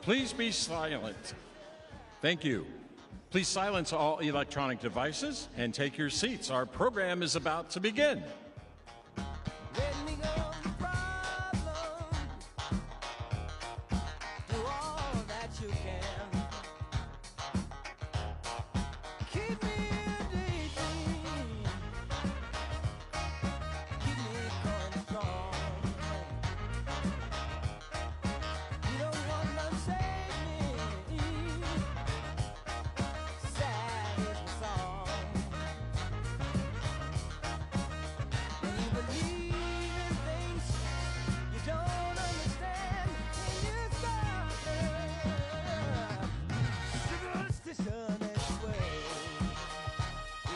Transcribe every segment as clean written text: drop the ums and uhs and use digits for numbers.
Please be silent. Thank you. Please silence all electronic devices and take your seats. Our program is about to begin. Let me go the problem. Do all that you can. Keep me daydreaming. Keep me going strong. You don't want to save me. Sad is the song. When you believe in things you don't understand, and you start superstition is the way.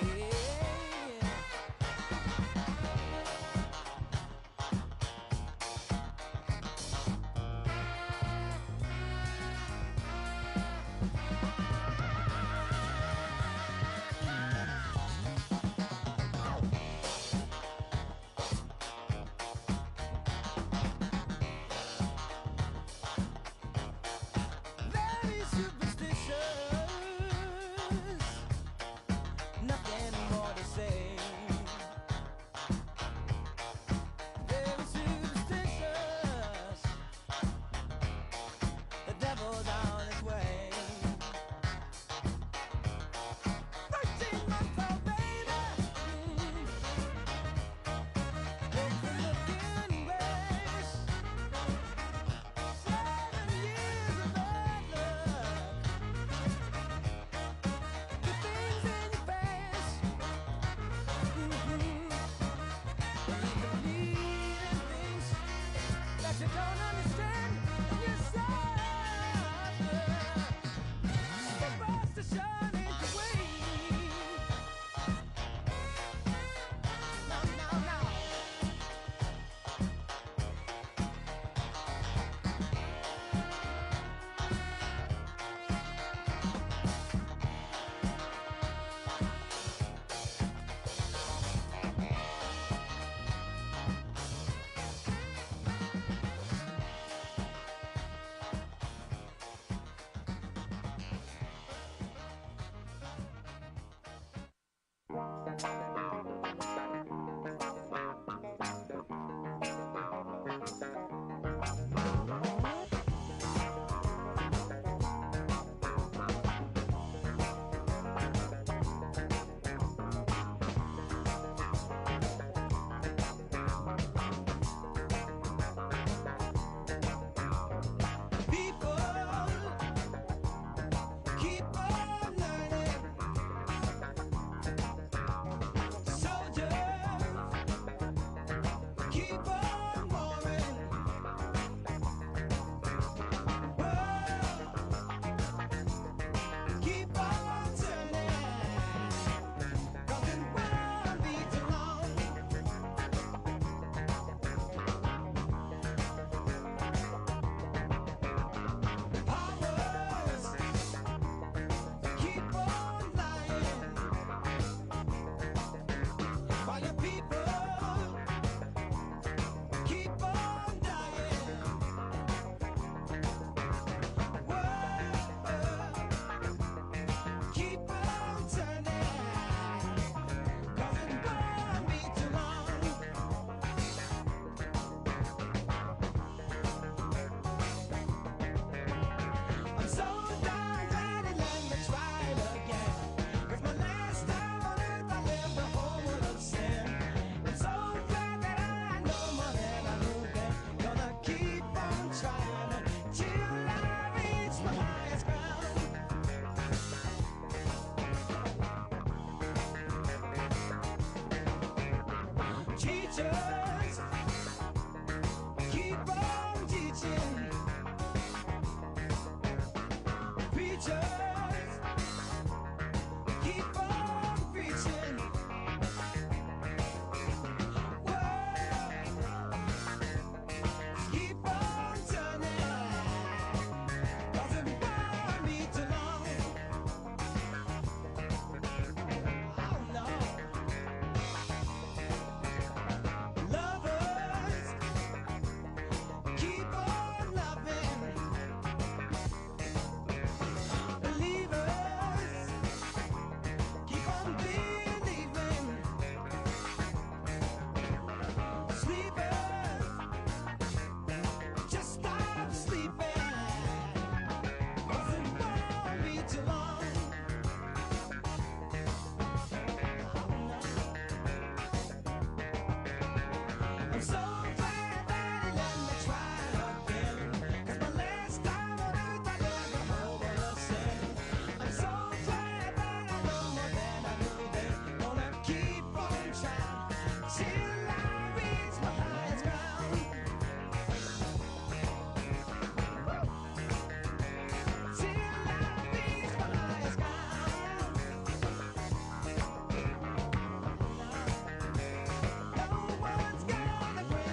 Yeah. Very superstitious, nothing more to say. Very superstitious, the devil's on his way. 13 months old baby, broken looking grace. 7 years of bad luck. The things in your past. When you believe in things that you don't understand, and you suffer. Superstition is the way. No, no, no. People keep on learning. Soldiers keep on warring. World keep on turning. 'Cause it won't be too long. Powers keep on lying, while your people keep on dying. World keep on turning, 'cause it won't be too long. I'm so darn glad it let me try it again. 'Cause my last time on earth I lived a whole world of sin. I'm so glad that I know more than I knew then. Gonna keep on trying till I reach my highest ground. Teachers keep on teaching. Preachers keep on preaching. World keep on turning, 'cause it won't be too long. Oh no. I'm so glad that he let me try again. 'Cause my last time on earth I never over a sin. I'm so glad that I know more than I knew then. Gonna keep on trying till I reach my highest ground. Till I reach my highest ground. No one's gonna break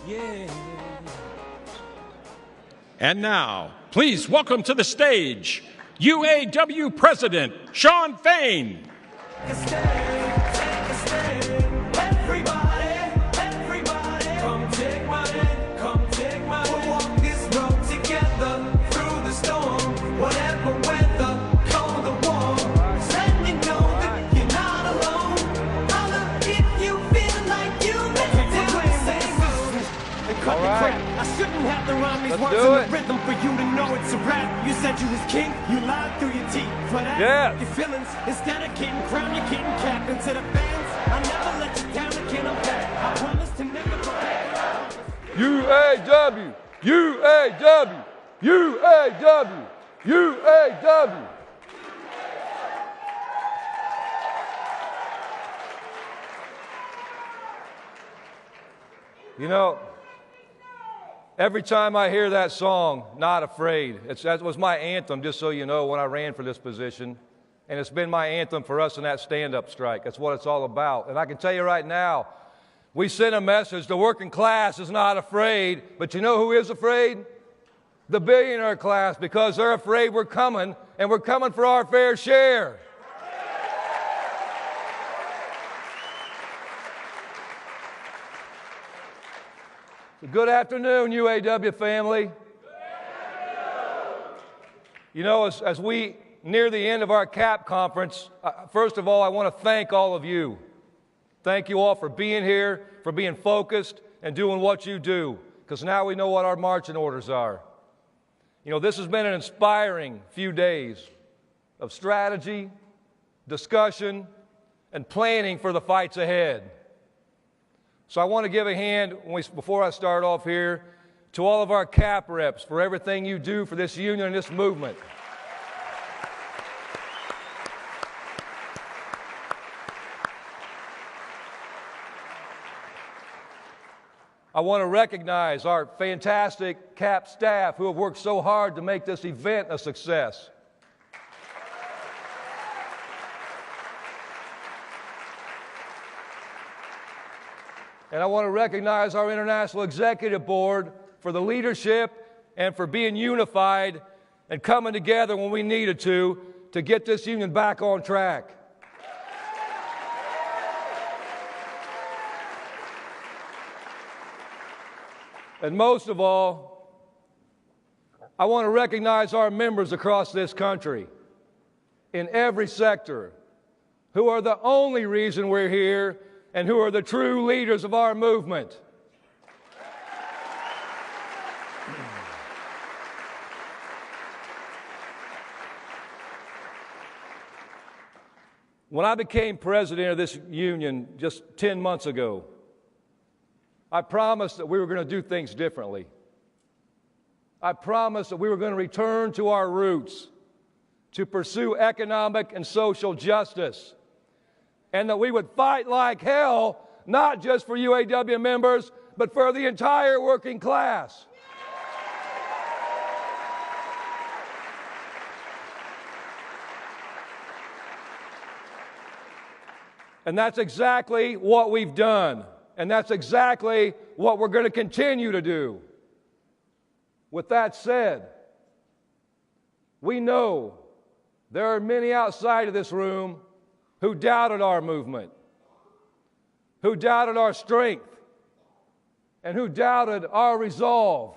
yeah. And now, please welcome to the stage UAW President Shawn Fain. Take a stand, take a stand. Everybody, come take my hand, come take my hand. We'll walk this road together through the storm, whatever weather, cold or warm. Just let me know that you're not alone. Holla if you feel like you make it All right. I shouldn't have to rhyme these Let's words do in it. the rhythm for you to know it's a rap. You said you was king, you lied through your teeth. For that, Yes. your feelings, instead of getting crowned, you're getting capped. And to the fans, I'll never let you down again, I'm back. I promise to never forget. UAW, UAW, UAW, UAW. You know, every time I hear that song, Not Afraid, that was my anthem, just so you know, when I ran for this position. And it's been my anthem for us in that stand-up strike. That's what it's all about. And I can tell you right now, we sent a message, the working class is not afraid, but you know who is afraid? The billionaire class, because they're afraid we're coming, and we're coming for our fair share. Good afternoon, UAW family. You know, as we near the end of our CAP conference, first of all, I want to thank all of you. Thank you all for being here, for being focused and doing what you do, because now we know what our marching orders are. You know, this has been an inspiring few days of strategy, discussion, and planning for the fights ahead. So I want to give a hand, before I start off here, to all of our CAP reps for everything you do for this union and this movement. I want to recognize our fantastic CAP staff who have worked so hard to make this event a success. And I want to recognize our International Executive Board for the leadership and for being unified and coming together when we needed to get this union back on track. And most of all, I want to recognize our members across this country in every sector who are the only reason we're here and who are the true leaders of our movement. When I became president of this union just 10 months ago, I promised that we were going to do things differently. I promised that we were going to return to our roots, to pursue economic and social justice, and that we would fight like hell, not just for UAW members, but for the entire working class. And that's exactly what we've done. And that's exactly what we're going to continue to do. With that said, we know there are many outside of this room who doubted our movement, who doubted our strength, and who doubted our resolve.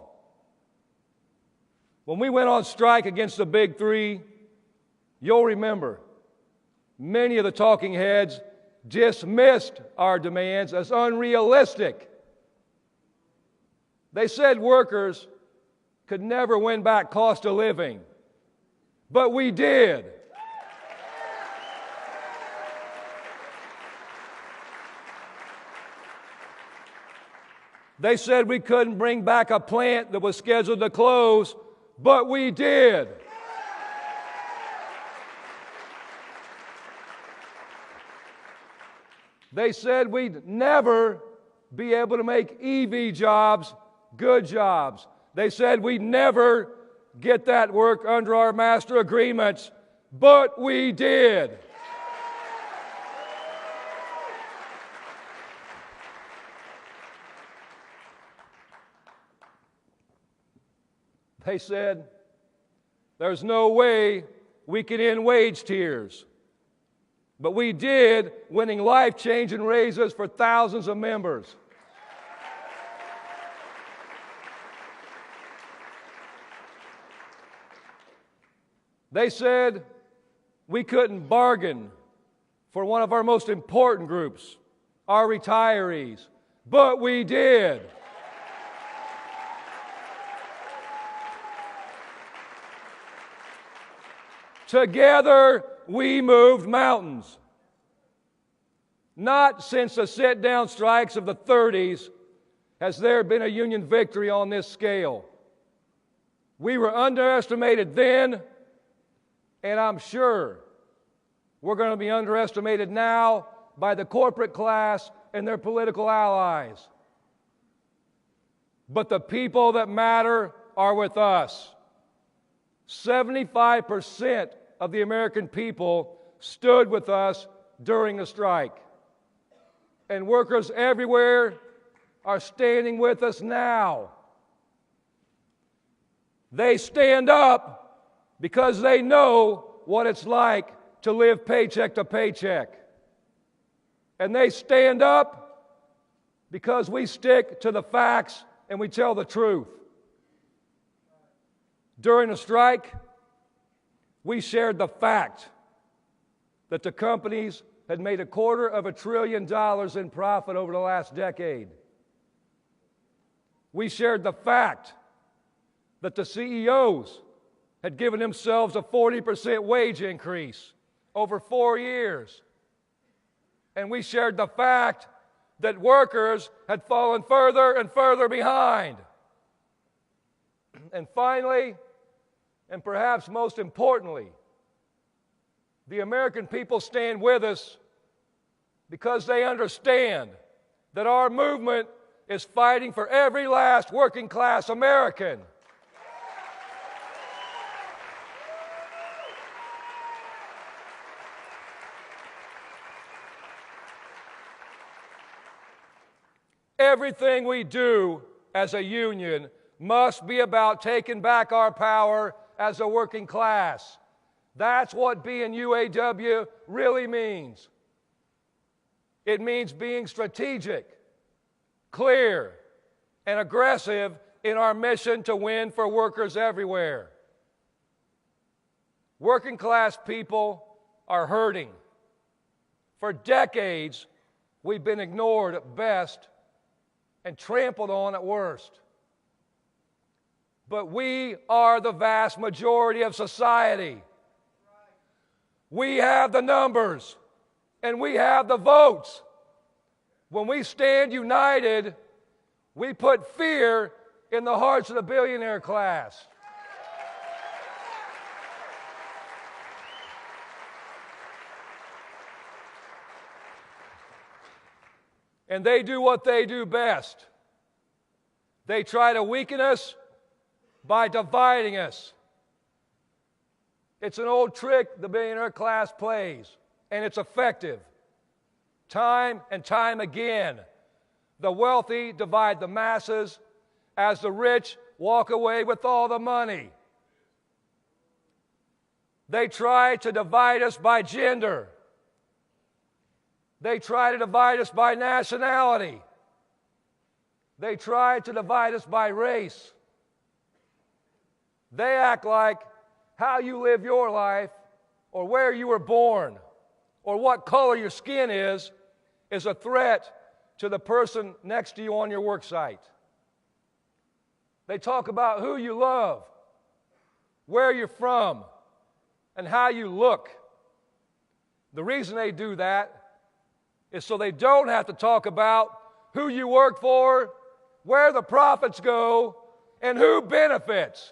When we went on strike against the Big Three, you'll remember many of the talking heads dismissed our demands as unrealistic. They said workers could never win back cost of living, but we did. They said we couldn't bring back a plant that was scheduled to close, but we did. They said we'd never be able to make EV jobs good jobs. They said we'd never get that work under our master agreements, but we did. They said, there's no way we can end wage tiers. But we did, winning life-changing raises for thousands of members. They said we couldn't bargain for one of our most important groups, our retirees, but we did. Together, we moved mountains. Not since the sit-down strikes of the 30s has there been a union victory on this scale. We were underestimated then, and I'm sure we're going to be underestimated now by the corporate class and their political allies. But the people that matter are with us. 75% of the American people stood with us during the strike. And workers everywhere are standing with us now. They stand up because they know what it's like to live paycheck to paycheck. And they stand up because we stick to the facts and we tell the truth. During the strike, we shared the fact that the companies had made $250 billion in profit over the last decade. We shared the fact that the CEOs had given themselves a 40% wage increase over 4 years. And we shared the fact that workers had fallen further and further behind. And finally, and perhaps most importantly, the American people stand with us because they understand that our movement is fighting for every last working class American. Everything we do as a union must be about taking back our power as a working class. That's what being UAW really means. It means being strategic, clear, and aggressive in our mission to win for workers everywhere. Working class people are hurting. For decades, we've been ignored at best and trampled on at worst. But we are the vast majority of society. We have the numbers and we have the votes. When we stand united, we put fear in the hearts of the billionaire class. And they do what they do best. They try to weaken us by dividing us. It's an old trick the billionaire class plays, and it's effective. Time and time again, the wealthy divide the masses as the rich walk away with all the money. They try to divide us by gender. They try to divide us by nationality. They try to divide us by race. They act like how you live your life, or where you were born, or what color your skin is a threat to the person next to you on your work site. They talk about who you love, where you're from, and how you look. The reason they do that is so they don't have to talk about who you work for, where the profits go, and who benefits.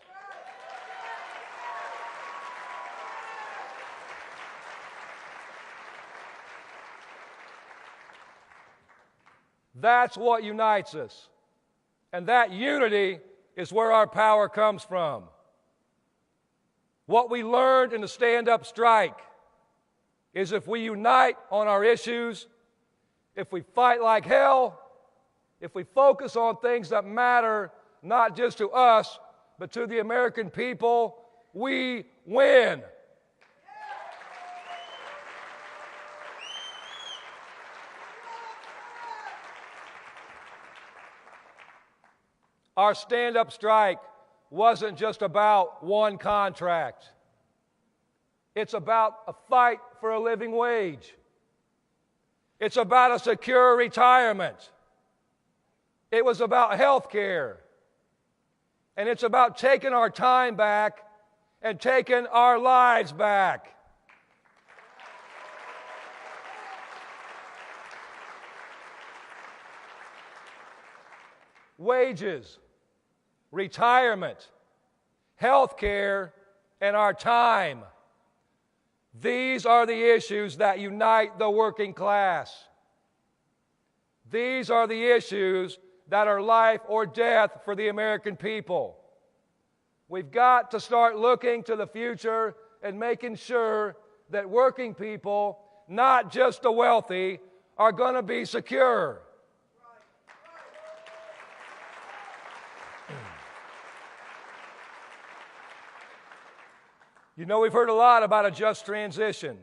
That's what unites us. And that unity is where our power comes from. What we learned in the stand-up strike is if we unite on our issues, if we fight like hell, if we focus on things that matter not just to us, but to the American people, we win. Our stand-up strike wasn't just about one contract. It's about a fight for a living wage. It's about a secure retirement. It was about health care. And it's about taking our time back and taking our lives back. Wages, retirement, health care, and our time. These are the issues that unite the working class. These are the issues that are life or death for the American people. We've got to start looking to the future and making sure that working people, not just the wealthy, are going to be secure. You know, we've heard a lot about a just transition.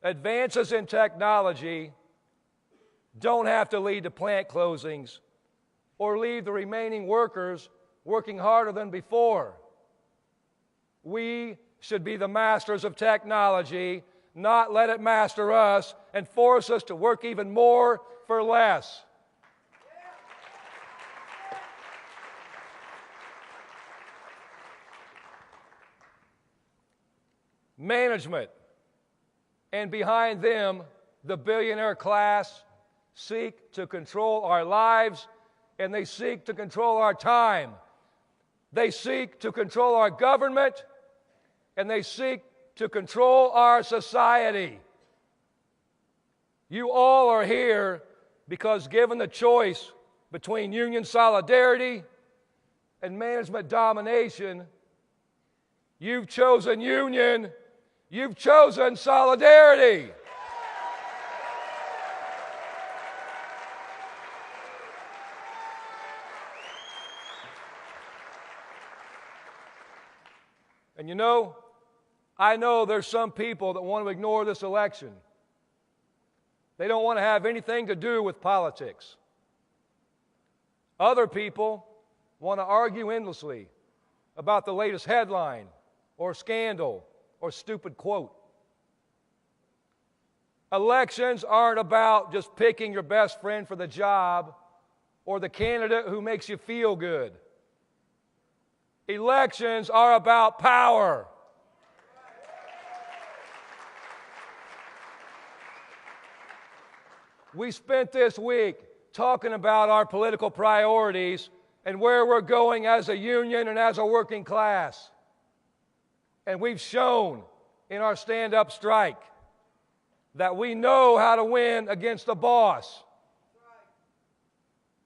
Advances in technology don't have to lead to plant closings or leave the remaining workers working harder than before. We should be the masters of technology, not let it master us and force us to work even more for less. Management, and behind them, the billionaire class, seek to control our lives, and they seek to control our time. They seek to control our government, and they seek to control our society. You all are here because given the choice between union solidarity and management domination, you've chosen union. You've chosen solidarity. And you know, I know there's some people that want to ignore this election. They don't want to have anything to do with politics. Other people want to argue endlessly about the latest headline or scandal or stupid quote. Elections aren't about just picking your best friend for the job or the candidate who makes you feel good. Elections are about power. We spent this week talking about our political priorities and where we're going as a union and as a working class. And we've shown in our stand-up strike that we know how to win against the boss.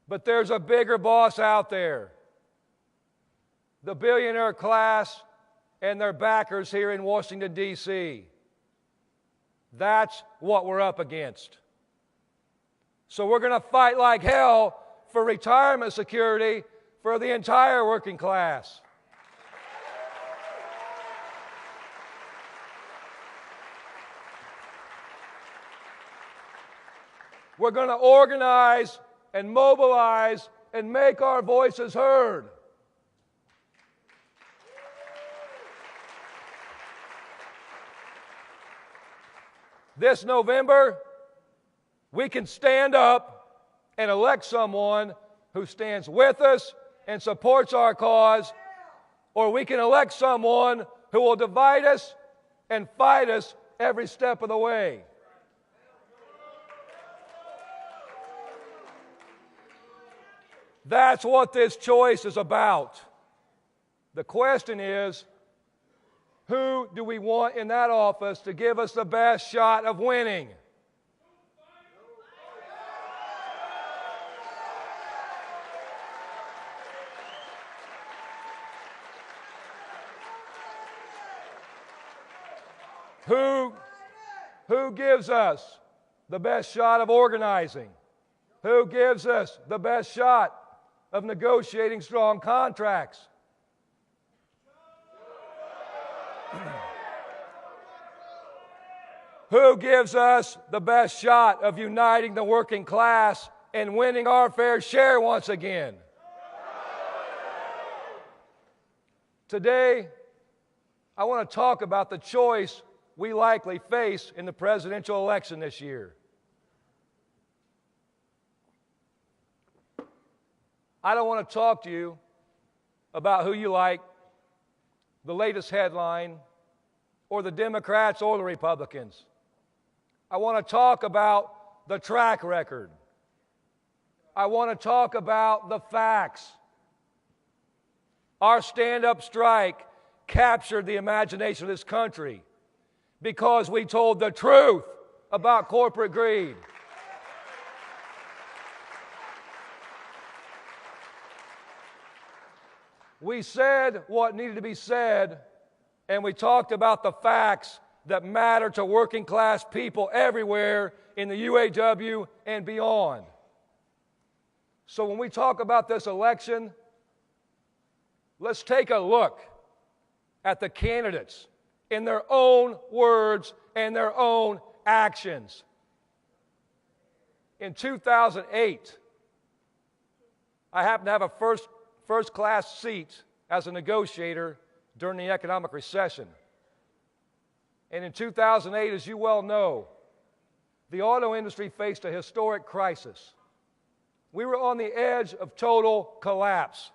But there's a bigger boss out there. The billionaire class and their backers here in Washington, D.C. That's what we're up against. So we're going to fight like hell for retirement security for the entire working class. We're going to organize and mobilize and make our voices heard. This November, we can stand up and elect someone who stands with us and supports our cause, or we can elect someone who will divide us and fight us every step of the way. That's what this choice is about. The question is, who do we want in that office to give us the best shot of winning? Who gives us the best shot of organizing? Who gives us the best shot of negotiating strong contracts? Who gives us the best shot of uniting the working class and winning our fair share once again? Today, I want to talk about the choice we likely face in the presidential election this year. I don't want to talk to you about who you like, the latest headline, or the Democrats or the Republicans. I want to talk about the track record. I want to talk about the facts. Our stand-up strike captured the imagination of this country because we told the truth about corporate greed. We said what needed to be said, and we talked about the facts that matter to working class people everywhere in the UAW and beyond. So when we talk about this election, let's take a look at the candidates in their own words and their own actions. In 2008, I happened to have a first-class seat as a negotiator during the economic recession. And in 2008, as you well know, the auto industry faced a historic crisis. We were on the edge of total collapse.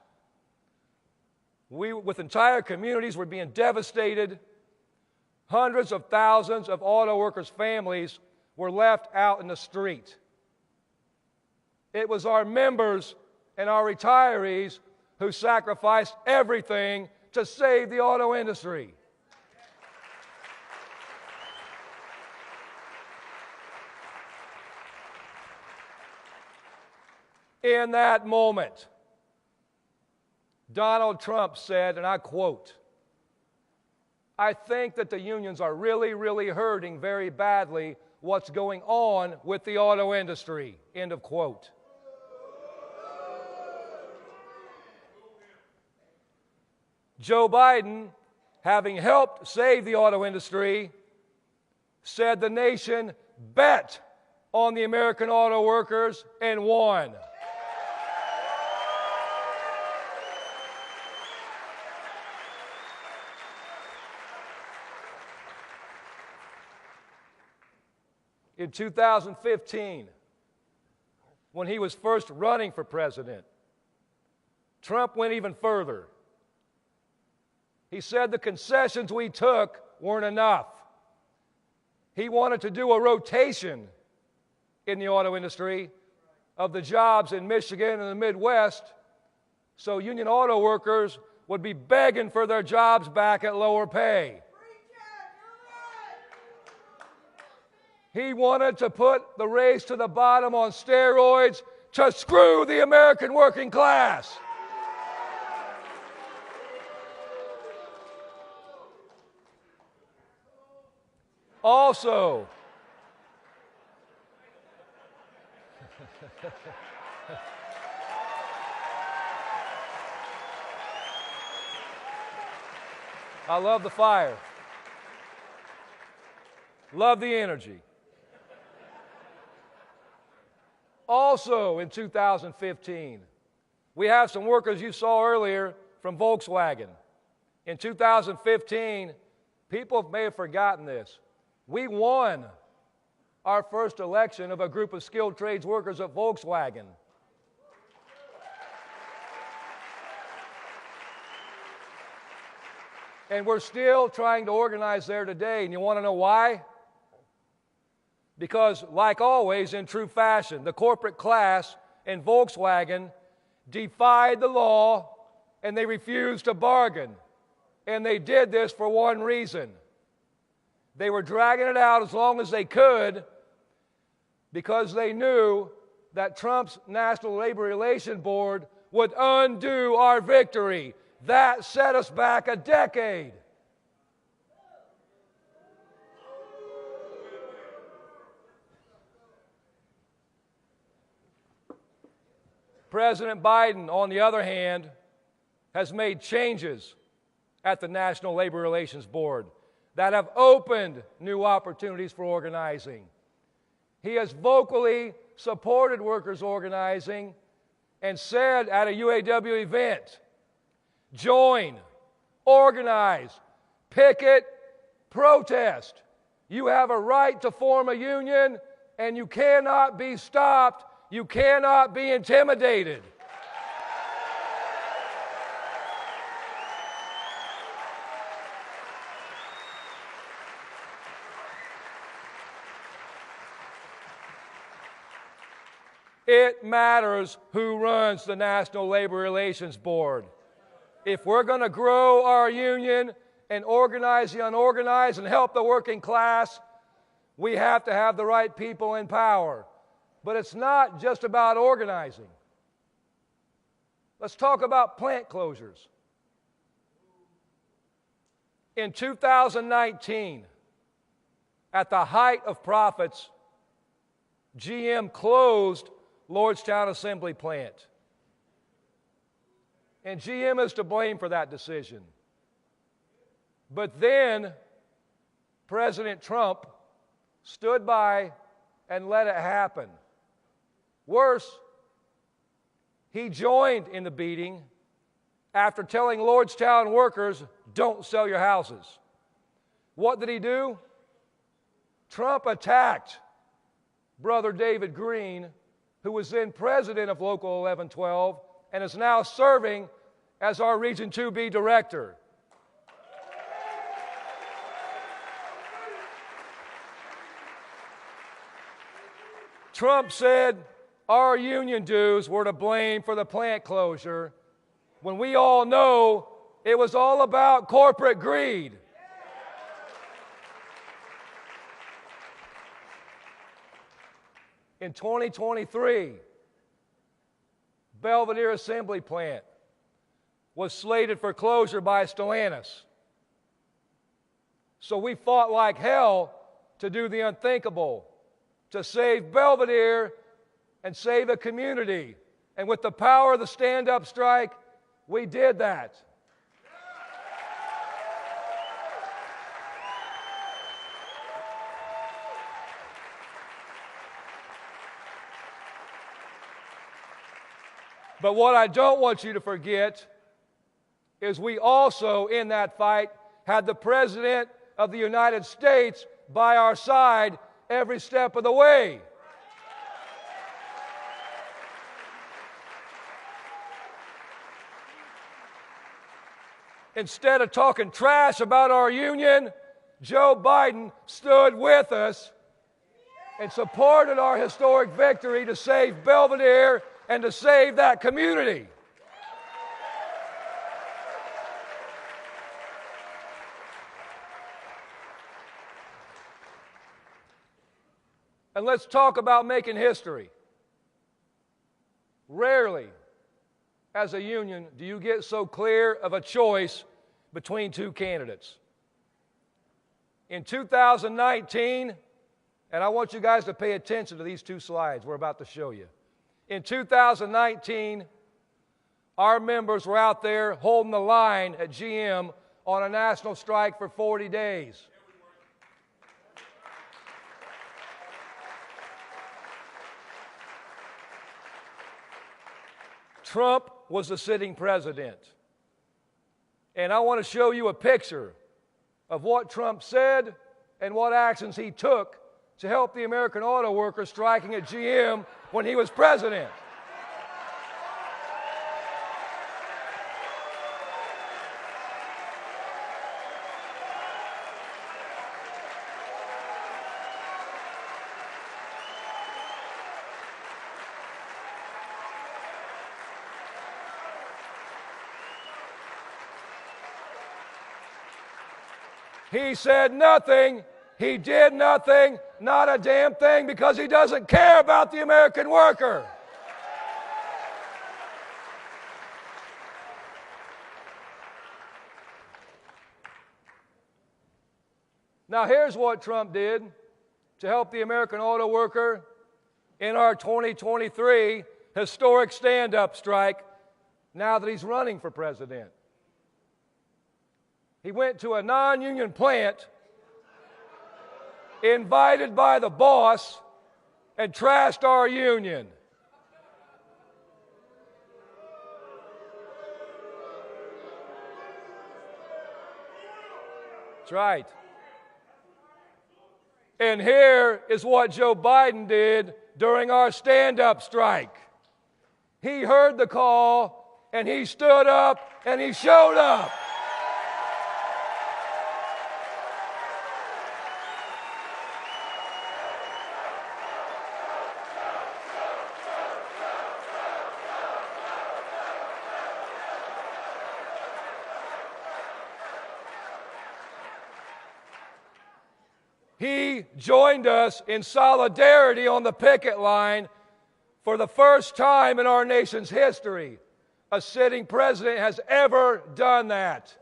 With entire communities were being devastated. Hundreds of thousands of auto workers' families were left out in the street. It was our members and our retirees who sacrificed everything to save the auto industry. In that moment, Donald Trump said, and I quote, "I think that the unions are really hurting very badly what's going on with the auto industry," end of quote. Joe Biden, having helped save the auto industry, said the nation bet on the American auto workers and won. In 2015, when he was first running for president, Trump went even further. He said the concessions we took weren't enough. He wanted to do a rotation in the auto industry of the jobs in Michigan and the Midwest, so union auto workers would be begging for their jobs back at lower pay. He wanted to put the race to the bottom on steroids to screw the American working class. Also, I love the fire. Love the energy. Also in 2015, we have some workers you saw earlier from Volkswagen. In 2015, people may have forgotten this. We won our first election of a group of skilled trades workers at Volkswagen. And we're still trying to organize there today. And you want to know why? Because, like always, in true fashion, the corporate class and Volkswagen defied the law and they refused to bargain. And they did this for one reason. They were dragging it out as long as they could because they knew that Trump's National Labor Relations Board would undo our victory. That set us back a decade. President Biden, on the other hand, has made changes at the National Labor Relations Board that have opened new opportunities for organizing. He has vocally supported workers organizing and said at a UAW event, join, organize, picket, protest. You have a right to form a union, and you cannot be stopped. You cannot be intimidated. It matters who runs the National Labor Relations Board. If we're going to grow our union and organize the unorganized and help the working class, we have to have the right people in power. But it's not just about organizing. Let's talk about plant closures. In 2019, at the height of profits, GM closed Lordstown Assembly Plant. And GM is to blame for that decision. But then President Trump stood by and let it happen. Worse, he joined in the beating after telling Lordstown workers, don't sell your houses. What did he do? Trump attacked Brother David Green, who was then president of Local 1112 and is now serving as our Region 2B director. Trump said our union dues were to blame for the plant closure, when we all know it was all about corporate greed. In 2023, Belvedere Assembly Plant was slated for closure by Stellantis. So we fought like hell to do the unthinkable, to save Belvedere and save a community. And with the power of the stand-up strike, we did that. But what I don't want you to forget is we also, in that fight, had the President of the United States by our side every step of the way. Instead of talking trash about our union, Joe Biden stood with us and supported our historic victory to save Belvedere and to save that community. And let's talk about making history. Rarely, as a union, do you get so clear of a choice between two candidates. In 2019, and I want you guys to pay attention to these two slides we're about to show you. In 2019, our members were out there holding the line at GM on a national strike for 40 days. Trump was the sitting president. And I want to show you a picture of what Trump said and what actions he took to help the American auto workers striking at GM when he was president. He said nothing, he did nothing, not a damn thing, because he doesn't care about the American worker. Now here's what Trump did to help the American auto worker in our 2023 historic stand-up strike now that he's running for president. He went to a non-union plant, invited by the boss, and trashed our union. That's right. And here is what Joe Biden did during our stand-up strike. He heard the call, and he stood up, and he showed up. He joined us in solidarity on the picket line for the first time in our nation's history. A sitting president has ever done that.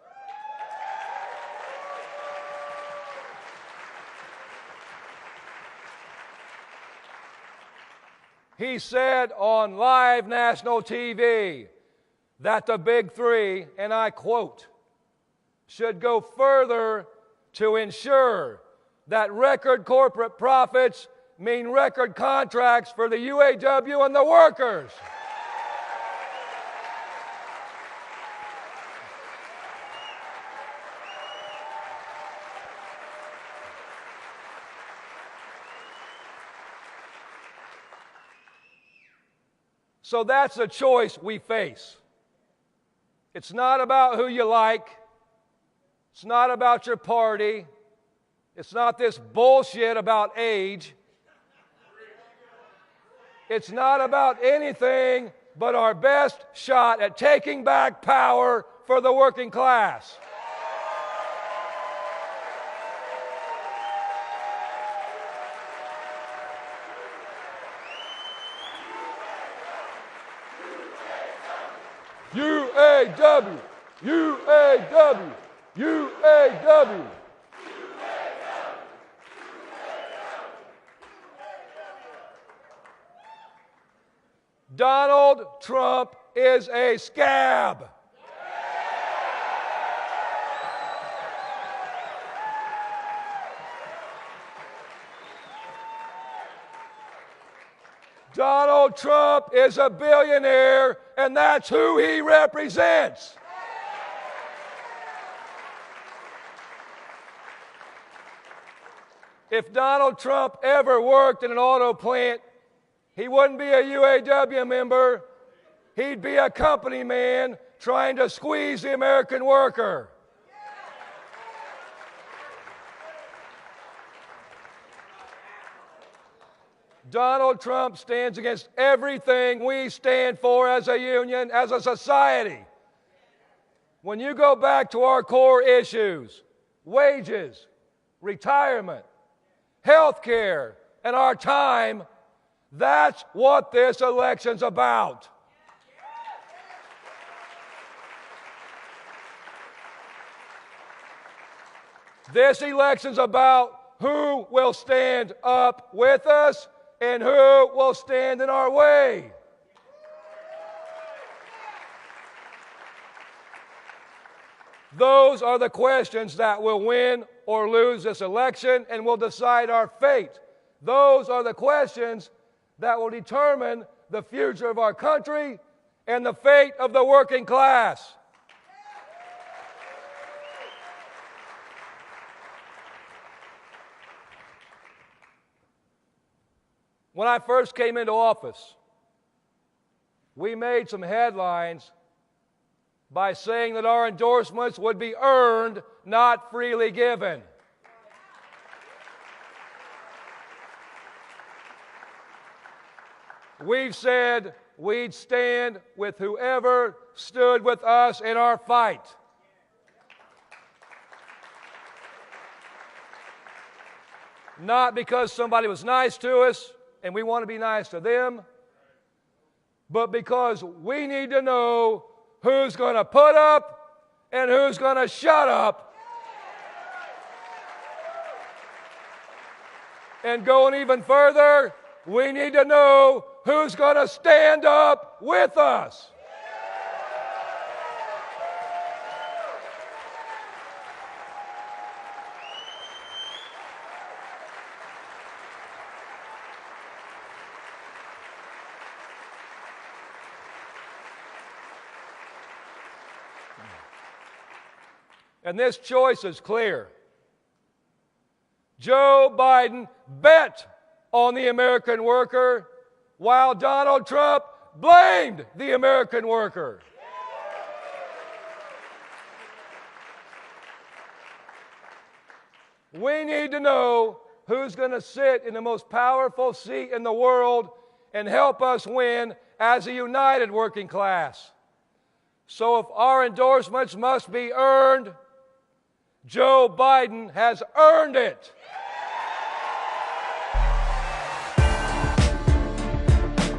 He said on live national TV that the big three, and I quote, should go further to ensure that record corporate profits mean record contracts for the UAW and the workers. So that's a choice we face. It's not about who you like. It's not about your party. It's not this bullshit about age. It's not about anything but our best shot at taking back power for the working class. UAW, UAW, UAW. Donald Trump is a scab. Donald Trump is a billionaire, and that's who he represents. If Donald Trump ever worked in an auto plant, he wouldn't be a UAW member. He'd be a company man trying to squeeze the American worker. Donald Trump stands against everything we stand for as a union, as a society. When you go back to our core issues, wages, retirement, health care, and our time, that's what this election's about. This election's about who will stand up with us and who will stand in our way. Those are the questions that will win or lose this election and will decide our fate. Those are the questions that will determine the future of our country and the fate of the working class. When I first came into office, we made some headlines by saying that our endorsements would be earned, not freely given. We've said we'd stand with whoever stood with us in our fight. Not because somebody was nice to us and we want to be nice to them, but because we need to know who's going to put up and who's going to shut up. And going even further, we need to know who's going to stand up with us. And this choice is clear. Joe Biden bet on the American worker, while Donald Trump blamed the American worker. We need to know who's going to sit in the most powerful seat in the world and help us win as a united working class. So if our endorsements must be earned, Joe Biden has earned it.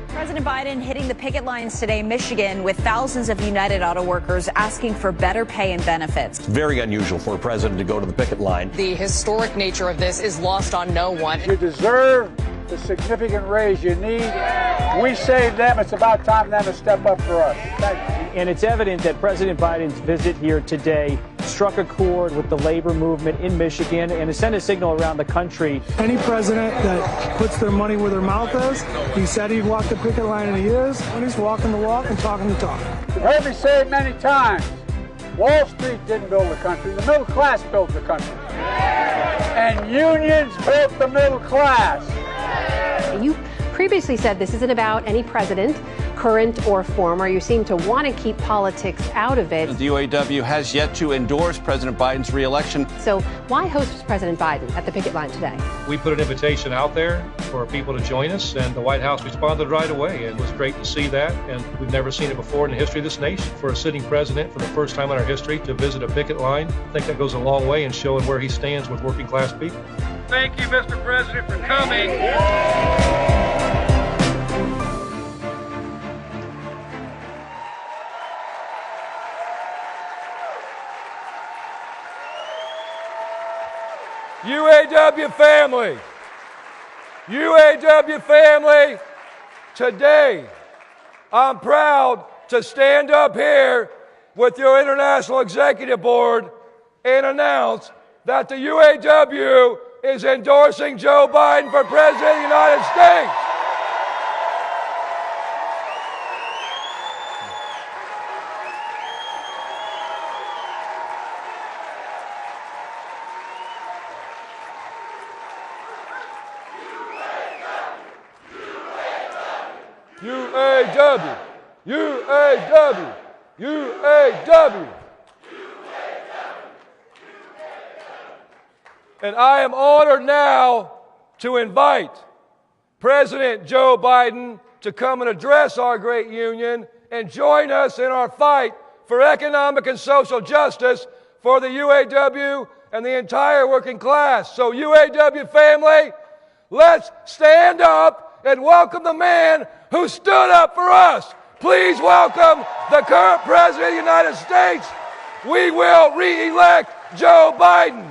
President Biden hitting the picket lines today in Michigan with thousands of United Auto Workers asking for better pay and benefits. It's very unusual for a president to go to the picket line. The historic nature of this is lost on no one. You deserve the significant raise you need. We saved them. It's about time them to step up for us. Thank you. And it's evident that President Biden's visit here today struck a chord with the labor movement in Michigan and has sent a signal around the country. Any president that puts their money where their mouth is, he said he'd walk the picket line, and he is, and he's walking the walk and talking the talk. You've heard me say it many times. Wall Street didn't build the country. The middle class built the country. And unions built the middle class. You previously said this isn't about any president, current or former. You seem to want to keep politics out of it. The UAW has yet to endorse President Biden's reelection. So why host President Biden at the picket line today? We put an invitation out there for people to join us, and the White House responded right away. It was great to see that, and we've never seen it before in the history of this nation. For a sitting president, for the first time in our history, to visit a picket line, I think that goes a long way in showing where he stands with working class people. Thank you, Mr. President, for coming. UAW family, today I'm proud to stand up here with your International Executive Board and announce that the UAW is endorsing Joe Biden for President of the United States. UAW, UAW, UAW. And I am honored now to invite President Joe Biden to come and address our great union and join us in our fight for economic and social justice for the UAW and the entire working class. So UAW family, let's stand up and welcome the man who stood up for us. Please welcome the current President of the United States. We will re-elect Joe Biden.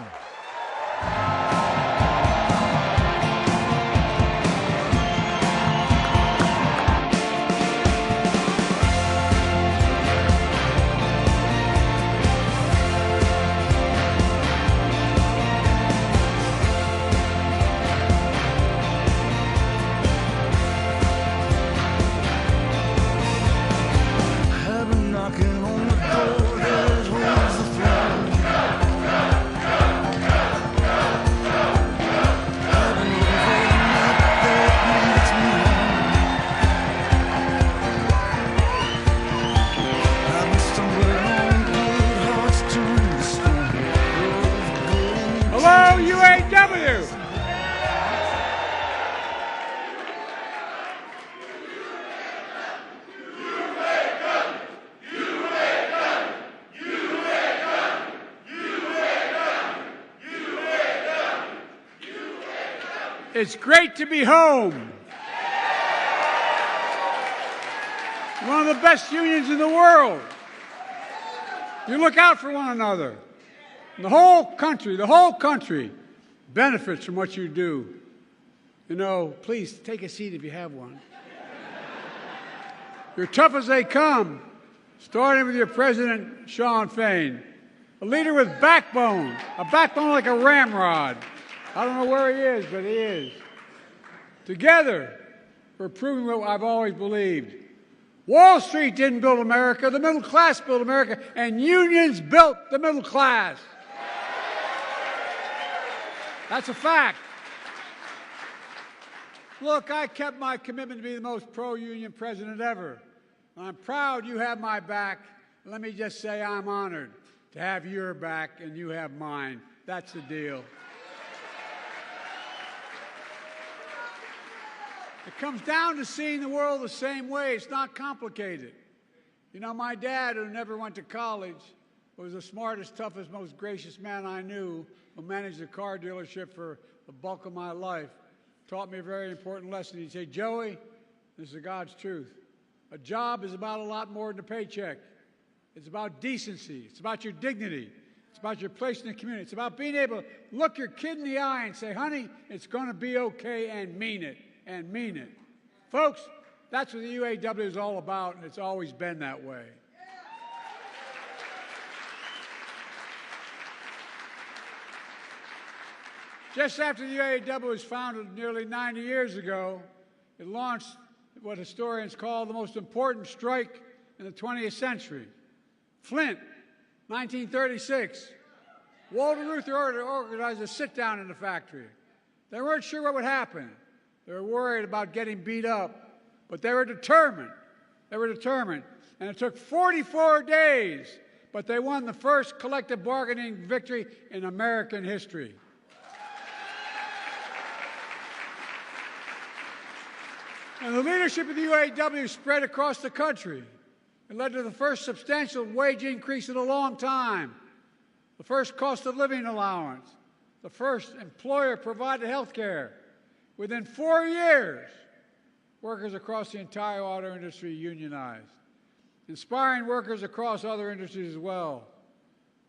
Hello, UAW! It's great to be home. One of the best unions in the world. You look out for one another. The whole country benefits from what you do. You know, please take a seat if you have one. You're tough as they come, starting with your president, Sean Fain, a leader with backbone, a backbone like a ramrod. I don't know where he is, but he is. Together, we're proving what I've always believed. Wall Street didn't build America. The middle class built America, and unions built the middle class. That's a fact. Look, I kept my commitment to be the most pro-union president ever. I'm proud you have my back. Let me just say I'm honored to have your back and you have mine. That's the deal. It comes down to seeing the world the same way. It's not complicated. You know, my dad, who never went to college, was the smartest, toughest, most gracious man I knew, who managed a car dealership for the bulk of my life, taught me a very important lesson. He'd say, Joey, this is God's truth. A job is about a lot more than a paycheck. It's about decency. It's about your dignity. It's about your place in the community. It's about being able to look your kid in the eye and say, honey, it's going to be okay, and mean it. And mean it. Folks, that's what the UAW is all about, and it's always been that way. Just after the UAW was founded nearly 90 years ago, it launched what historians call the most important strike in the 20th century. Flint, 1936. Walter Reuther organized a sit-down in the factory. They weren't sure what would happen. They were worried about getting beat up, but they were determined. They were determined. And it took 44 days, but they won the first collective bargaining victory in American history. And the leadership of the UAW spread across the country. It led to the first substantial wage increase in a long time, the first cost of living allowance, the first employer-provided health care. Within 4 years, workers across the entire auto industry unionized, inspiring workers across other industries as well,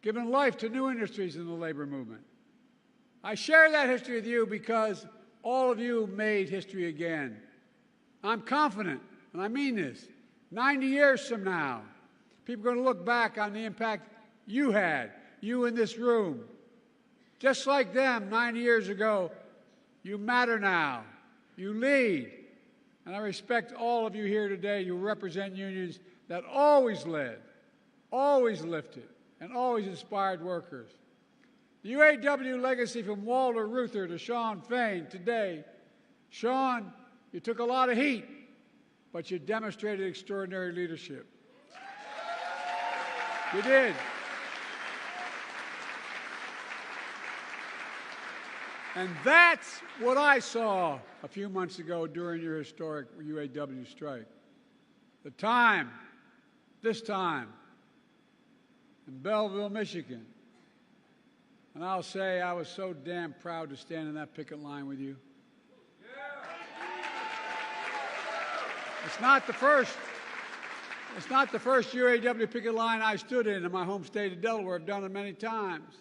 giving life to new industries in the labor movement. I share that history with you because all of you made history again. I'm confident, and I mean this, 90 years from now, people are going to look back on the impact you had, you in this room. Just like them 90 years ago, you matter now. You lead. And I respect all of you here today. You represent unions that always led, always lifted, and always inspired workers. The UAW legacy from Walter Reuther to Shawn Fain today. Shawn, you took a lot of heat, but you demonstrated extraordinary leadership. You did. And that's what I saw a few months ago during your historic UAW strike. The time, this time, in Belleville, Michigan. And I'll say I was so damn proud to stand in that picket line with you. It's not the first UAW picket line I stood in my home state of Delaware. I've done it many times.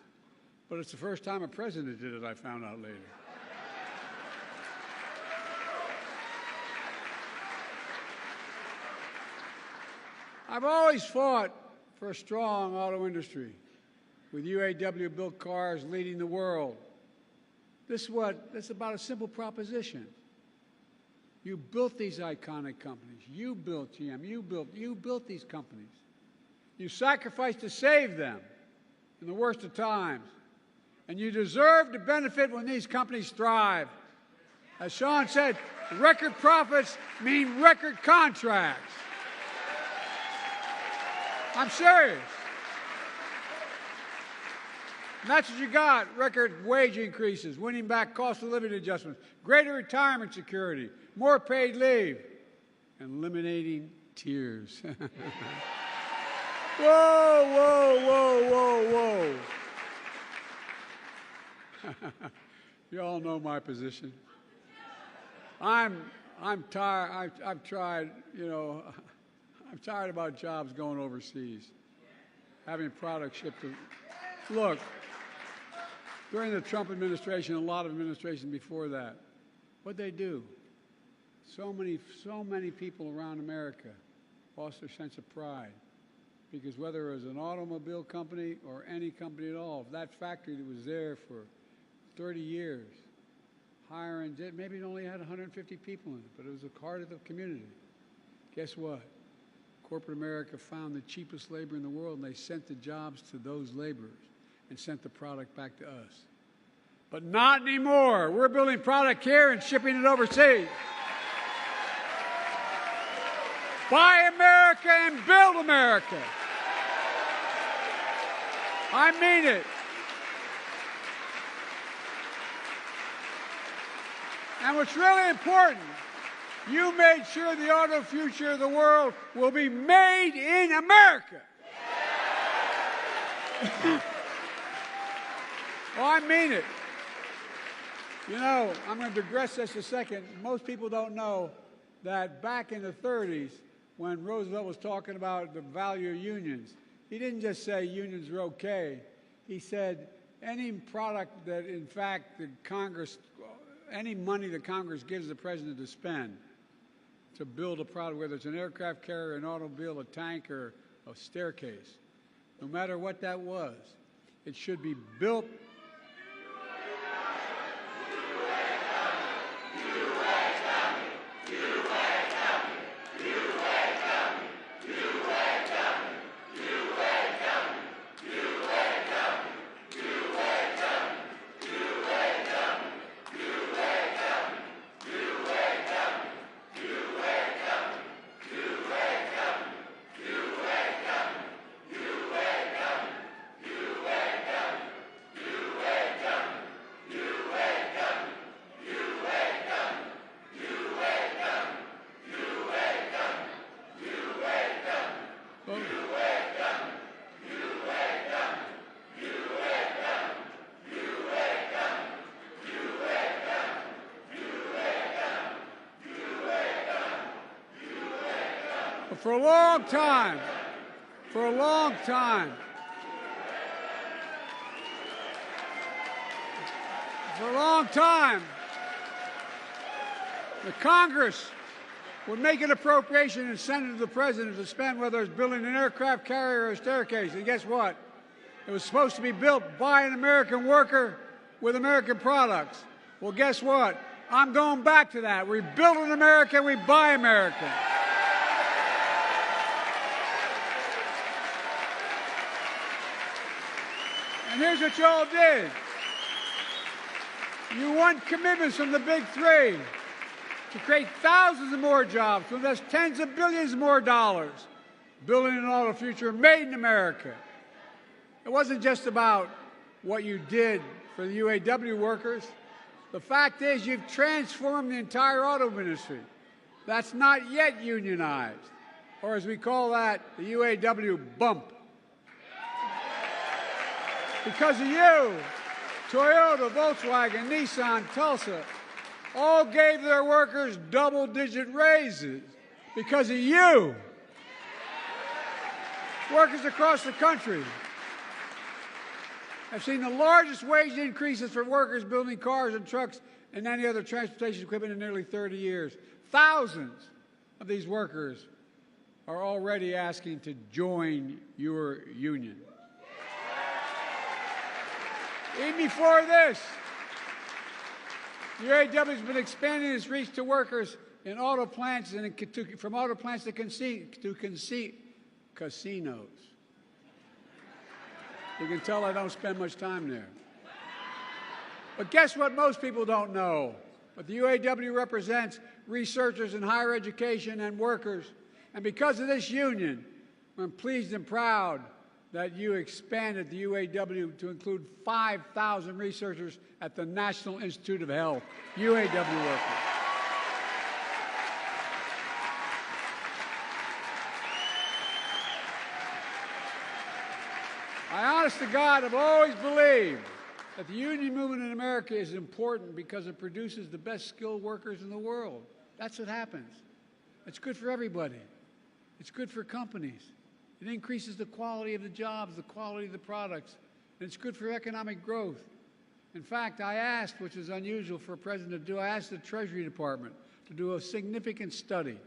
But it's the first time a president did it, I found out later. I've always fought for a strong auto industry, with UAW-built cars leading the world. This is about a simple proposition. You built these iconic companies. You built GM. You built these companies. You sacrificed to save them in the worst of times. And you deserve to benefit when these companies thrive. As Shawn said, record profits mean record contracts. I'm serious. And that's what you got, record wage increases, winning back cost of living adjustments, greater retirement security, more paid leave, and eliminating tears. Whoa, whoa, whoa, whoa, whoa. You all know my position. I'm tired. I've tried, I'm tired about jobs going overseas, having products shipped to. Look, during the Trump administration, a lot of administrations before that, what'd they do? So many people around America lost their sense of pride. Because whether it was an automobile company or any company at all, that factory that was there for 30 years, maybe it only had 150 people in it, but it was a part of the community. Guess what? corporate America found the cheapest labor in the world, and they sent the jobs to those laborers and sent the product back to us. But not anymore. We're building product here and shipping it overseas. Buy America and build America. I mean it. And what's really important, you made sure the auto future of the world will be made in America. Oh, I mean it. You know, I'm going to digress just a second. Most people don't know that back in the 30s, when Roosevelt was talking about the value of unions, he didn't just say unions are okay. He said any product that, in fact, the Congress, any money that Congress gives the president to spend to build a product, whether it's an aircraft carrier, an automobile, a tank, or a staircase, no matter what that was, it should be built. For a long time, the Congress would make an appropriation and send it to the president to spend, whether it's building an aircraft carrier or a staircase. And guess what? It was supposed to be built by an American worker with American products. Well, guess what? I'm going back to that. We build in America, we buy American. And here's what y'all did. You won commitments from the big three to create thousands of more jobs, to invest tens of billions more dollars, building an auto future made in America. It wasn't just about what you did for the UAW workers. The fact is you've transformed the entire auto industry. That's not yet unionized, or as we call that, the UAW bump. Because of you, Toyota, Volkswagen, Nissan, Tulsa all gave their workers double-digit raises. Because of you, workers across the country have seen the largest wage increases for workers building cars and trucks and any other transportation equipment in nearly 30 years. Thousands of these workers are already asking to join your union. Even before this, the UAW has been expanding its reach to workers in auto plants and from auto plants to casinos. You can tell I don't spend much time there. But guess what most people don't know? But the UAW represents researchers in higher education and workers. And because of this union, I'm pleased and proud that you expanded the UAW to include 5,000 researchers at the National Institute of Health, UAW workers. I, honest to God, have always believed that the union movement in America is important because it produces the best skilled workers in the world. That's what happens. It's good for everybody. It's good for companies. It increases the quality of the jobs, the quality of the products, and it's good for economic growth. In fact, I asked, which is unusual for a president to do, I asked the Treasury Department to do a significant study,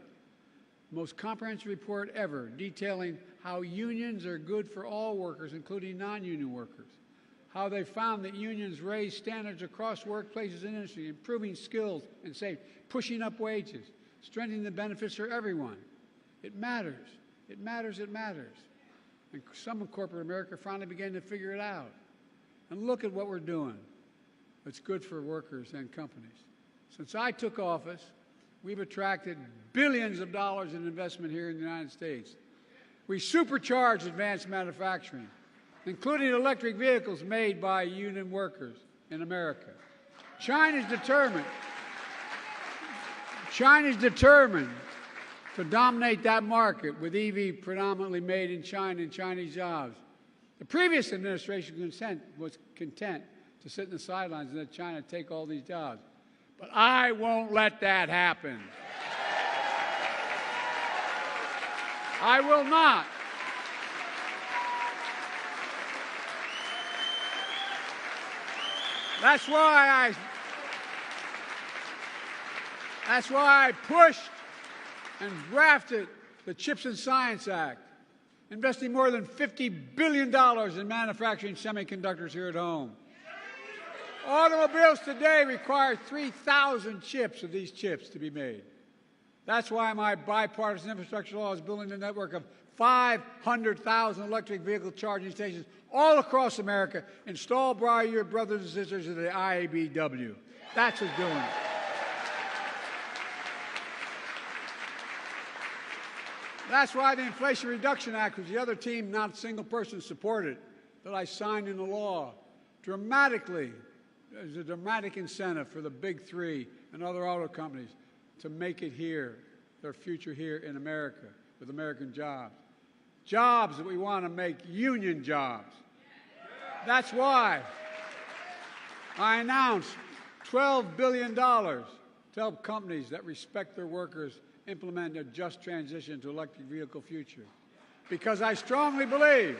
the most comprehensive report ever, detailing how unions are good for all workers, including non-union workers, how they found that unions raise standards across workplaces and industry, improving skills and safety, pushing up wages, strengthening the benefits for everyone. It matters. It matters, it matters. And some in corporate America are finally beginning to figure it out. And look at what we're doing. It's good for workers and companies. Since I took office, we've attracted billions of dollars in investment here in the United States. We supercharged advanced manufacturing, including electric vehicles made by union workers in America. China's determined to dominate that market with EV predominantly made in China and Chinese jobs. The previous administration was content to sit in the sidelines and let China take all these jobs. But I won't let that happen. I will not. That's why I pushed and drafted the CHIPS and Science Act, investing more than $50 billion in manufacturing semiconductors here at home. Automobiles today require 3,000 chips of these chips to be made. That's why my bipartisan infrastructure law is building a network of 500,000 electric vehicle charging stations all across America, installed by your brothers and sisters at the IABW. That's what's doing it. That's why the Inflation Reduction Act, which the other team, not a single person, supported, that I signed into law, dramatically, there's a dramatic incentive for the big three and other auto companies to make it here, their future here in America, with American jobs. Jobs that we want to make union jobs. That's why I announced $12 billion to help companies that respect their workers implement a just transition to electric vehicle future. Because I strongly believe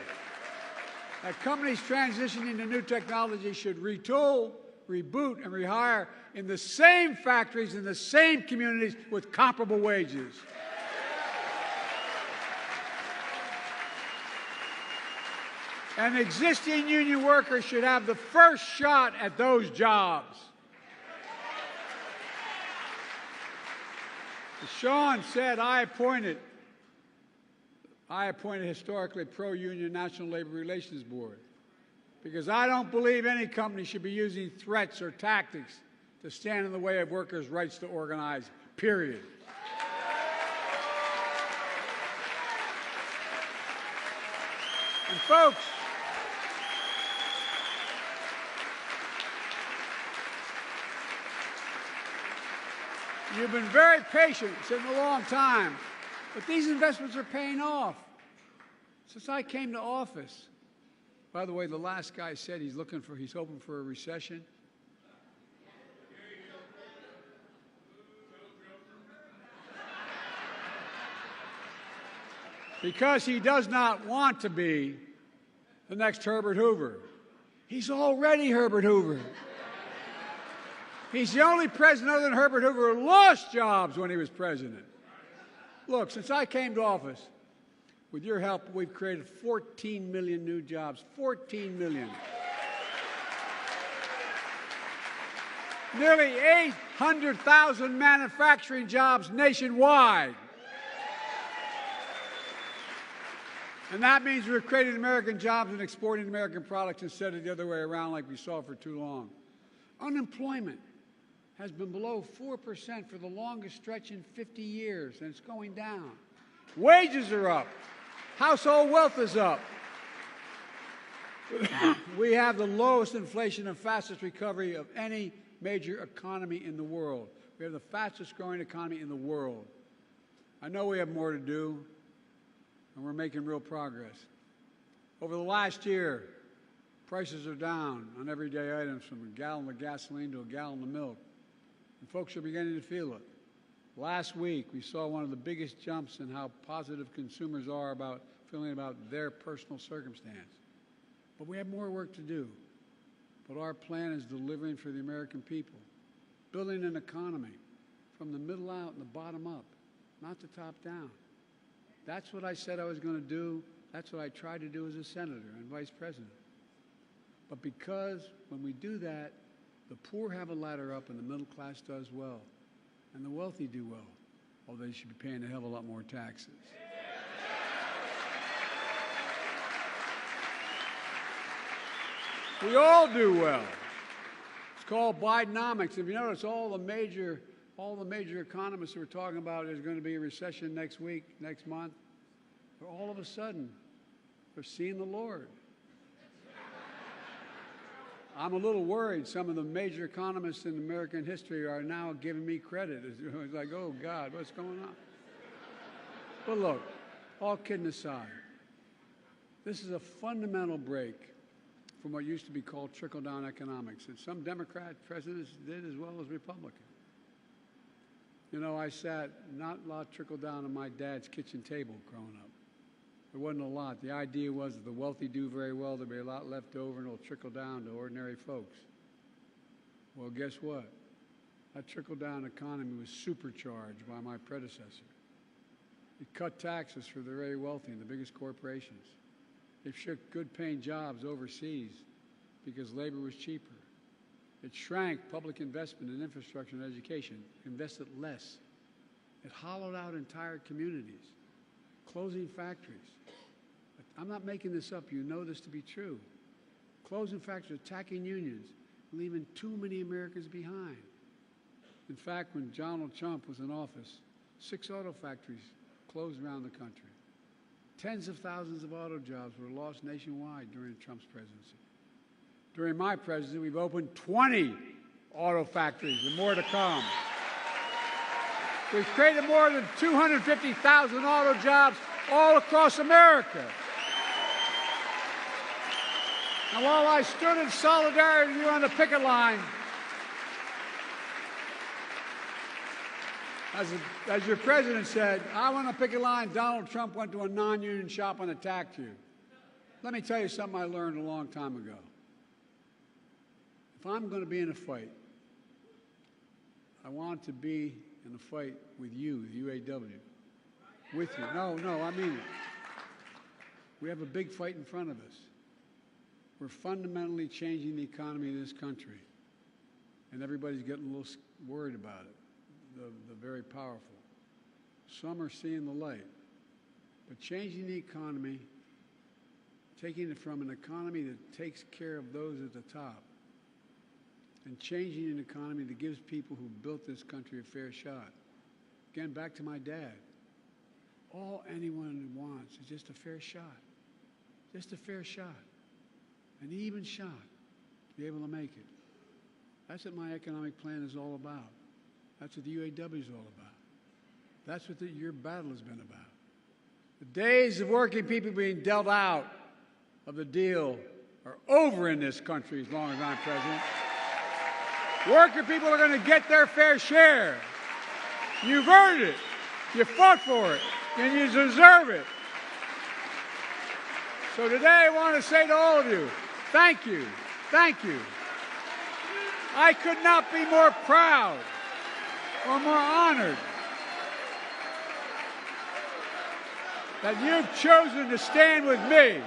that companies transitioning to new technology should retool, reboot, and rehire in the same factories, in the same communities with comparable wages. And existing union workers should have the first shot at those jobs. As Sean said, I appointed historically pro-union National Labor Relations Board because I don't believe any company should be using threats or tactics to stand in the way of workers' rights to organize, period. And folks, you've been very patient, sitting a long time, but these investments are paying off. Since I came to office, by the way, the last guy said he's hoping for a recession. Because he does not want to be the next Herbert Hoover. He's already Herbert Hoover. He's the only president other than Herbert Hoover who lost jobs when he was president. Look, since I came to office, with your help, we've created 14 million new jobs. 14 million. Nearly 800,000 manufacturing jobs nationwide. And that means we're creating American jobs and exporting American products instead of the other way around like we saw for too long. Unemployment has been below 4% for the longest stretch in 50 years, and it's going down. Wages are up. Household wealth is up. We have the lowest inflation and fastest recovery of any major economy in the world. We have the fastest growing economy in the world. I know we have more to do, and we're making real progress. Over the last year, prices are down on everyday items from a gallon of gasoline to a gallon of milk. And folks are beginning to feel it. Last week, we saw one of the biggest jumps in how positive consumers are about feeling about their personal circumstance. But we have more work to do. But our plan is delivering for the American people, building an economy from the middle out and the bottom up, not the top down. That's what I said I was going to do. That's what I tried to do as a senator and vice president. But because when we do that, the poor have a ladder up and the middle class does well. And the wealthy do well, although they should be paying a hell of a lot more taxes. We all do well. It's called Bidenomics. If you notice, all the major economists who are talking about there's going to be a recession next week, next month, all of a sudden, they're seeing the Lord. I'm a little worried. Some of the major economists in American history are now giving me credit. It's like, oh, God, what's going on? But look, all kidding aside, this is a fundamental break from what used to be called trickle-down economics, and some Democrat presidents did as well as Republican. You know, I sat not a lot trickle-down on my dad's kitchen table growing up. There wasn't a lot. The idea was that the wealthy do very well, there'll be a lot left over, and it'll trickle down to ordinary folks. Well, guess what? That trickle-down economy was supercharged by my predecessor. It cut taxes for the very wealthy and the biggest corporations. It shipped good-paying jobs overseas because labor was cheaper. It shrank public investment in infrastructure and education, invested less. It hollowed out entire communities, closing factories. I'm not making this up. You know this to be true. Closing factories, attacking unions, leaving too many Americans behind. In fact, when Donald Trump was in office, 6 auto factories closed around the country. Tens of thousands of auto jobs were lost nationwide during Trump's presidency. During my presidency, we've opened 20 auto factories and more to come. We've created more than 250,000 auto jobs all across America. And while I stood in solidarity with you on the picket line, as your president said, I went on a picket line, Donald Trump went to a non-union shop and attacked you. Let me tell you something I learned a long time ago. If I'm going to be in a fight, I want to be in a fight with you, the UAW. With you. No, I mean it. We have a big fight in front of us. We're fundamentally changing the economy of this country, and everybody's getting a little worried about it. The very powerful. Some are seeing the light. But changing the economy, taking it from an economy that takes care of those at the top, and changing an economy that gives people who built this country a fair shot. Again, back to my dad. All anyone wants is just a fair shot. Just a fair shot. An even shot to be able to make it. That's what my economic plan is all about. That's what the UAW is all about. That's what your battle has been about. The days of working people being dealt out of the deal are over in this country as long as I'm president. Working people are going to get their fair share. You've earned it. You fought for it. And you deserve it. So today I want to say to all of you, thank you. Thank you. I could not be more proud or more honored that you've chosen to stand with me.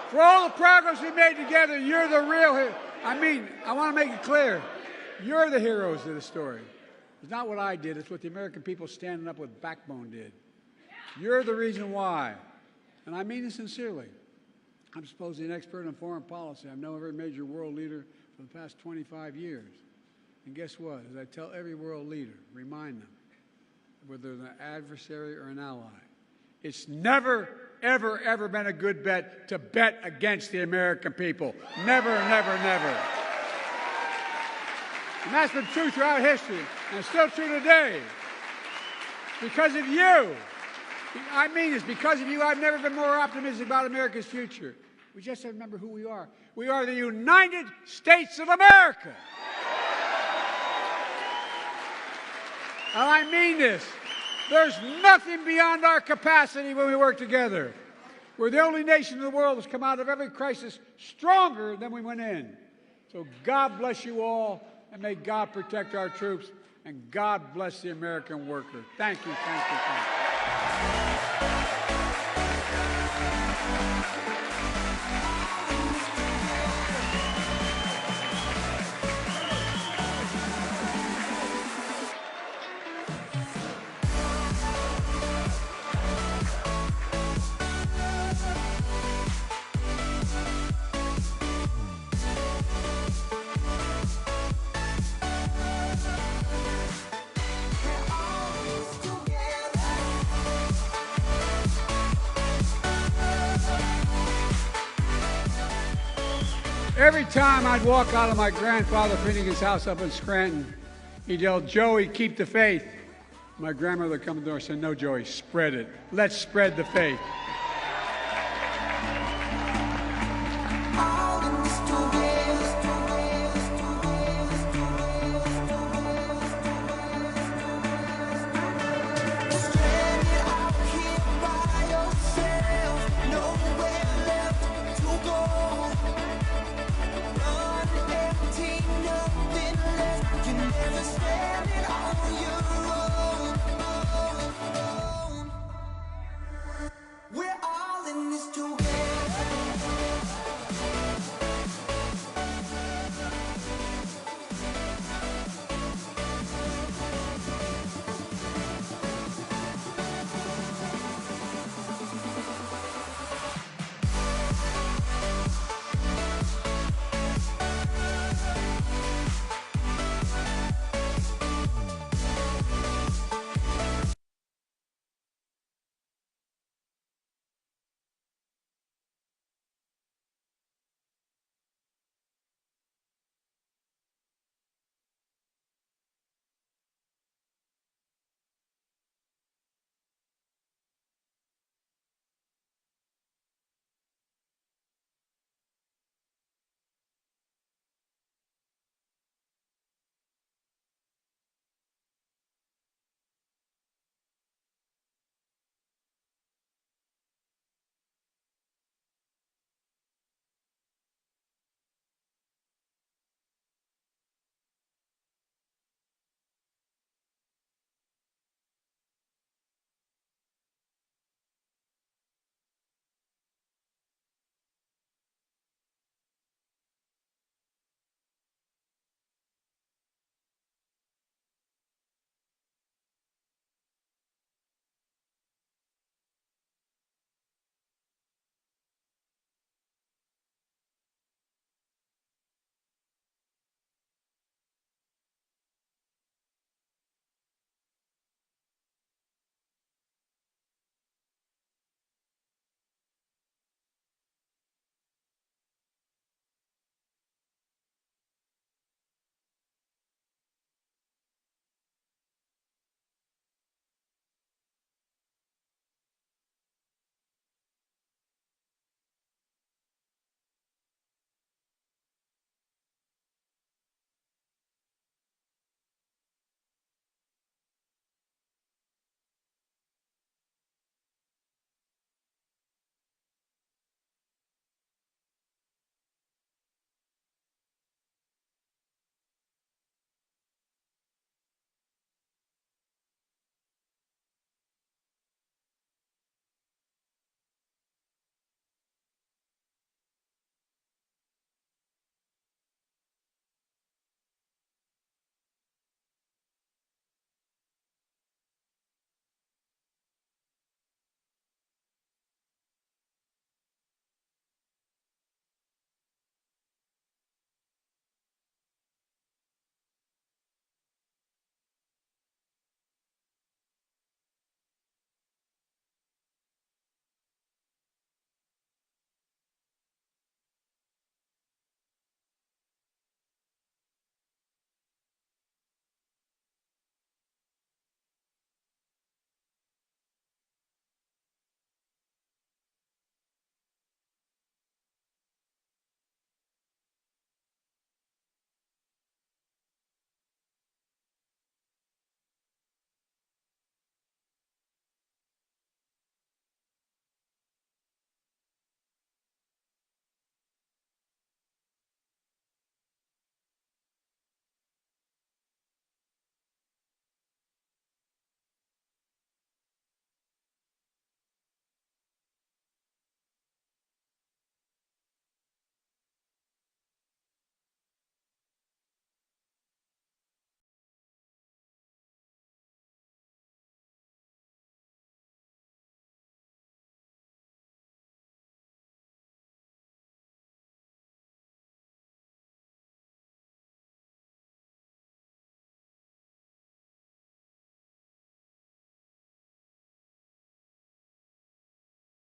For all the progress we made together, you're the real, I want to make it clear, you're the heroes of the story. It's not what I did, it's what the American people standing up with backbone did. You're the reason why. And I mean this sincerely. I'm supposedly an expert on foreign policy. I've known every major world leader for the past 25 years. And guess what? As I tell every world leader, remind them, whether they're an adversary or an ally, it's never, ever, ever been a good bet to bet against the American people. Never, never, never. And that's been true throughout history, and it's still true today. Because of you. I mean this, because of you, I've never been more optimistic about America's future. We just have to remember who we are. We are the United States of America. And I mean this. There's nothing beyond our capacity when we work together. We're the only nation in the world that's come out of every crisis stronger than we went in. So God bless you all, and may God protect our troops, and God bless the American worker. Thank you, thank you, thank you. Every time I'd walk out of my grandfather Finnegan's house up in Scranton, he'd yell, "Joey, keep the faith." My grandmother would come to the door and say, "No, Joey, spread it. Let's spread the faith."